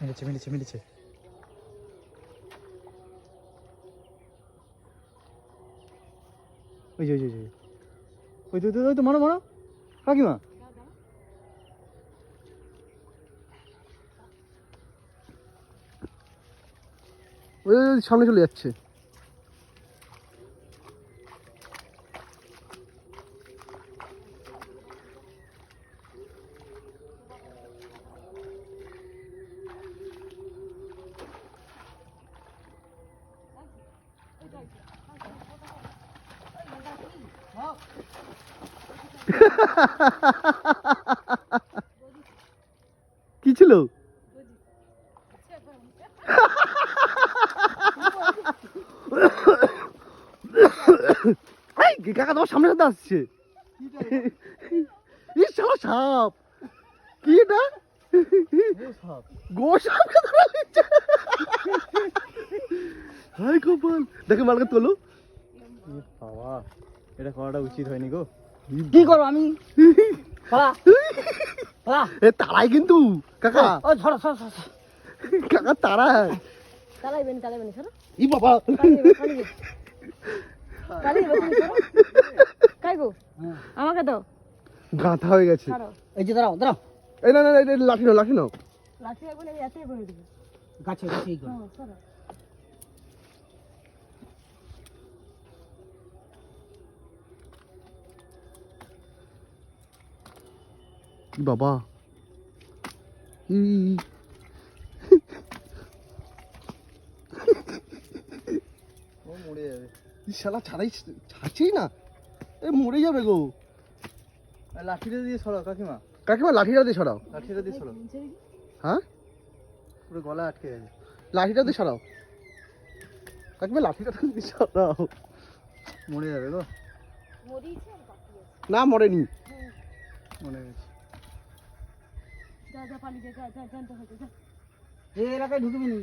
মিলেছে মিলেছে মিলেছে। ওই যে ওই যে ওই তো ওই তো মারো মারো কাকিমা। ওই সামনে চলে যাচ্ছে। কি ছিল? কাকা তোমার সামনে সাথে আসছে। ইস শালা সাপ। কি এটা? গোসাপ। হাই গোপাল, দেখে মালকে তোলো। বাবা এটা করাটা উচিত হয়নি গো। কি করবো আমি? পালা পালা। এ তারাই কিন্তু কাকা। ও ছড়া ছড়া ছড়া কাকা তারাই। চালাইবেন সর। ই বাবা। কাই গো আমাকে দাও। গাঁথা হয়ে গেছে। এই যে দাঁড়াও দাঁড়াও। এই না না না, এটা লাঠি নাও লাঠি নাও। লাঠি এখন এই এতই করে দিবে। গাছে গাছে এই করো। সরো। ই বাবা। ই ও মরে যাবে। ই শালা ছাড়ছেই না। এ মরে যাবে গো। লাঠিটা দিয়ে ছড়াও কাকিমা, কাকিমা লাঠিটা দিয়ে সরাও। লাঠিটা দিয়ে ছড়াও। হ্যাঁ পুরো গলা আটকে গেছে। লাঠিটা দিয়ে সরাও। কাকিমা লাঠিটা দিয়ে সরাও। মরে যাবে গো। মরিছে আর বাকি আছে। না মরেনি। মরে গেছে। যা যা পানি যা যা জানতে হবে যা। এই এলাকায় ঢুকবি না।